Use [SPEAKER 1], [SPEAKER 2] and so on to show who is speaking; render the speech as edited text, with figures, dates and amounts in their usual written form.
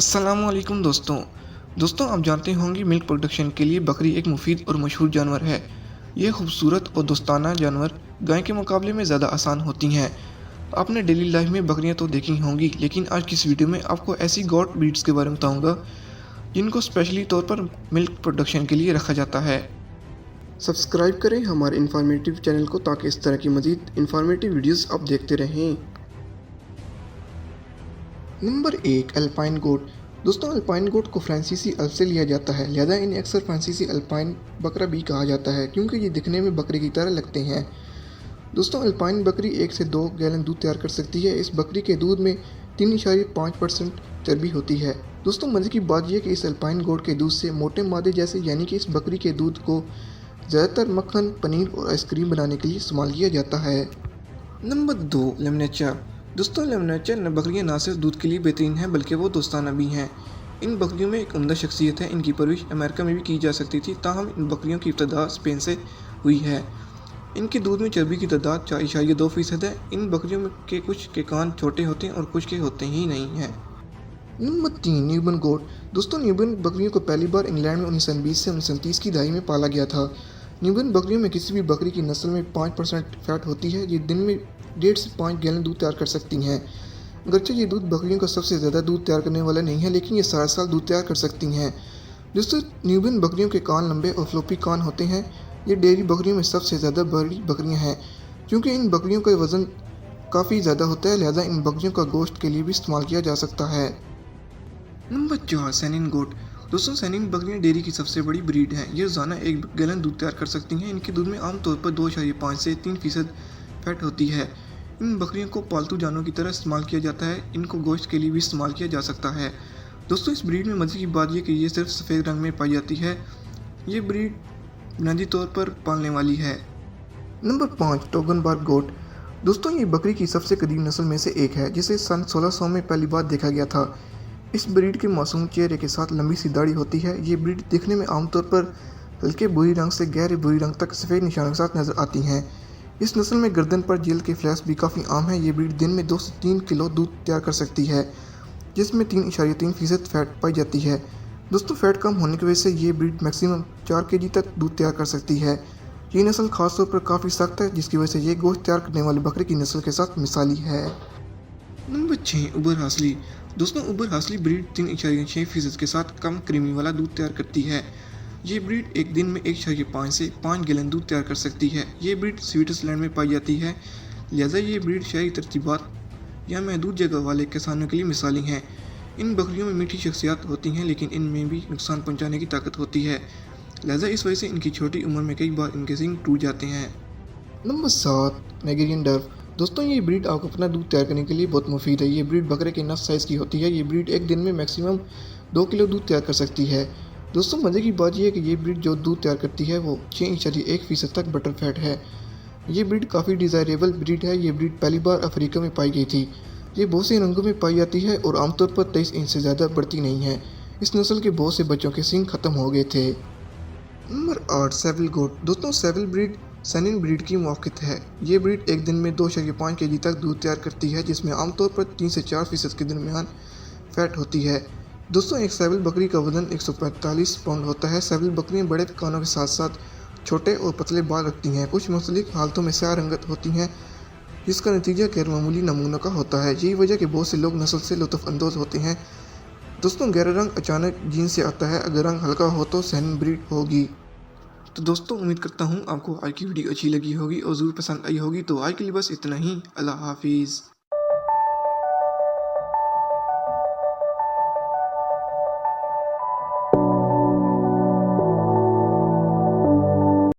[SPEAKER 1] अस्सलाम वालेकुम दोस्तों आप जानते होंगे मिल्क प्रोडक्शन के लिए बकरी एक मुफीद और मशहूर जानवर है। ये खूबसूरत और दोस्ताना जानवर गाय के मुकाबले में ज़्यादा आसान होती हैं। आपने डेली लाइफ में बकरियां तो देखी होंगी, लेकिन आज की इस वीडियो में आपको ऐसी गॉड ब्रीड्स के बारे में बताऊंगा जिनको स्पेशली तौर पर मिल्क प्रोडक्शन के लिए रखा जाता है। सब्सक्राइब करें हमारे इन्फॉर्मेटिव चैनल को ताकि इस तरह की मज़ीद इन्फॉर्मेटिव वीडियोज़ आप देखते रहें। नंबर 1, अल्पाइन गोट। दोस्तों अल्पाइन गोट को फ्रांसीसी अल्प से लिया जाता है, लिहाजा इन्हें अक्सर फ्रांसीसी अल्पाइन बकरा भी कहा जाता है क्योंकि ये दिखने में बकरे की तरह लगते हैं। दोस्तों अल्पाइन बकरी 1 से 2 गैलन दूध तैयार कर सकती है। इस बकरी के दूध में 3.5% चर्बी होती है। दोस्तों मज़े की बात यह कि इस अल्पाइन गोट के दूध से मोटे मादे जैसे यानी कि इस बकरी के दूध को ज़्यादातर मक्खन, पनीर और आइसक्रीम बनाने के लिए इस्तेमाल किया जाता है। नंबर 2, लेमनेचा। दोस्तों लेमनेचा बकरियां ना सिर्फ दूध के लिए बेहतरीन हैं बल्कि वो दोस्ताना भी हैं। इन बकरियों में एक उम्दा शख्सियत है। इनकी परवरिश अमेरिका में भी की जा सकती थी, ताहम इन बकरियों की इब्तदा स्पेन से हुई है। इनके दूध में चर्बी की तादाद 4.2% है। इन बकरियों के कुछ के कान छोटे होते हैं और कुछ के होते ही नहीं हैं। नंबर 3, न्यूबर्न गोट। दोस्तों न्यूबर्न बकरियों को पहली बार इंग्लैंड में 1920 से 1930 की दहाई में पाला गया था। न्यूबर्न बकरियों में किसी भी बकरी की नस्ल में 5% फैट होती है। ये दिन में 1.5 से 5 गैलन दूध तैयार कर सकती हैं। अगरचे ये दूध बकरियों का सबसे ज़्यादा दूध तैयार करने वाला नहीं है, लेकिन ये सारा साल दूध तैयार कर सकती हैं। दोस्तों न्यूबर्न बकरियों के कान लंबे और फ्लोपी कान होते हैं। ये डेयरी बकरियों में सबसे ज़्यादा बड़ी बकरियां हैं। क्योंकि इन बकरियों का वज़न काफ़ी ज़्यादा होता है, लिहाजा इन बकरियों का गोश्त के लिए भी इस्तेमाल किया जा सकता है। नंबर 4, सैनिन गोट। दोस्तों सैनिन बकरियां डेयरी की सबसे बड़ी ब्रीड हैं। ये रोज़ाना 1 गैलन दूध तैयार कर सकती हैं। इनके दूध में आमतौर पर 2.5 से 3% फैट होती है। इन बकरियों को पालतू जानवरों की तरह इस्तेमाल किया जाता है। इनको गोश्त के लिए भी इस्तेमाल किया जा सकता है। दोस्तों इस ब्रीड में मज़े की बात यह कि ये सिर्फ सफ़ेद रंग में पाई जाती है। ये ब्रीड बुनियादी तौर पर पालने वाली है। नंबर 5, टोगनबर्ग गोट। दोस्तों ये बकरी की सबसे कदीम नस्ल में से एक है, जिसे सन 1600 में पहली बार देखा गया था। इस ब्रीड के मासूम चेहरे के साथ लंबी सी दाढ़ी होती है। ये ब्रीड दिखने में आमतौर पर हल्के भूरी रंग से गहरे भूरी रंग तक सफ़ेद निशानों के साथ नज़र आती हैं। इस नस्ल में गर्दन पर जेल के फ्लैश भी काफ़ी आम है। ये ब्रीड दिन में 2 से 3 किलो दूध तैयार कर सकती है, जिसमें 3.3% फैट पाई जाती है। दोस्तों फैट कम होने की वजह से ये ब्रीड मैक्सिमम 4 केजी तक दूध तैयार कर सकती है। ये नस्ल खासतौर पर काफ़ी सख्त है, जिसकी वजह से ये गोश्त तैयार करने वाली बकरी की नस्ल के साथ मिसाली है। नंबर 6, उबर हासली। दोस्तों उबर हासली ब्रीड 3.6% के साथ कम क्रीमी वाला दूध तैयार करती है। ये ब्रीड एक दिन में 1.5 से 5 गैलन दूध तैयार कर सकती है। ये ब्रीड स्विट्जरलैंड में पाई जाती है, लिहाजा ये ब्रीड शहरी तरतीबात या महदूद जगह वाले किसानों के लिए मिसाली हैं। इन बकरियों में मीठी शख्सियत होती हैं, लेकिन इनमें भी नुकसान पहुंचाने की ताकत होती है, लिहाजा इस वजह से इनकी छोटी उम्र में कई बार इनके सींग टूट जाते हैं। Number 7, Nigerian dwarf. दोस्तों ये ब्रीड आपको अपना दूध तैयार करने के लिए बहुत मुफीद है। ये ब्रीड बकरे के नस साइज़ की होती है। ये ब्रीड एक दिन में मैक्सिमम 2 किलो दूध तैयार कर सकती है। दोस्तों मज़े की बात यह है कि ये ब्रीड जो दूध तैयार करती है वो 6.1% तक बटर फैट है। ये ब्रीड काफ़ी डिज़ायरेबल ब्रीड है। ये ब्रीड पहली बार अफ्रीका में पाई गई थी। ये बहुत से रंगों में पाई जाती है और आमतौर पर 23 इंच से ज़्यादा बढ़ती नहीं है। इस नस्ल के बहुत से बच्चों के सींग ख़त्म हो गए थे। नंबर 8, सेविल गोट। दोस्तों सेविल ब्रीड सैनिन ब्रीड की मुआफ़िक़ है। ये ब्रीड एक दिन में 2.5 केजी तक दूध तैयार करती है, जिसमें आमतौर पर 3 से 4% के दरमियान फैट होती है। दोस्तों एक सेविल बकरी का वजन 145 पाउंड होता है। सेविल बकरियां बड़े कानों के साथ साथ छोटे और पतले बाल रखती हैं। कुछ मुख्तलिफ हालतों में स्याह रंगत होती हैं, जिसका नतीजा गैर मामूली नमूनों का होता है। यही वजह कि बहुत से लोग नस्ल से लुत्फ़ अंदोज़ होते हैं। दोस्तों गहरा रंग अचानक जीन से आता है, अगर रंग हल्का हो तो सैनिन ब्रीड होगी। तो दोस्तों उम्मीद करता हूँ आपको आज की वीडियो अच्छी लगी होगी और ज़रूर पसंद आई होगी। तो आज के लिए बस इतना ही। अल्लाह हाफिज़।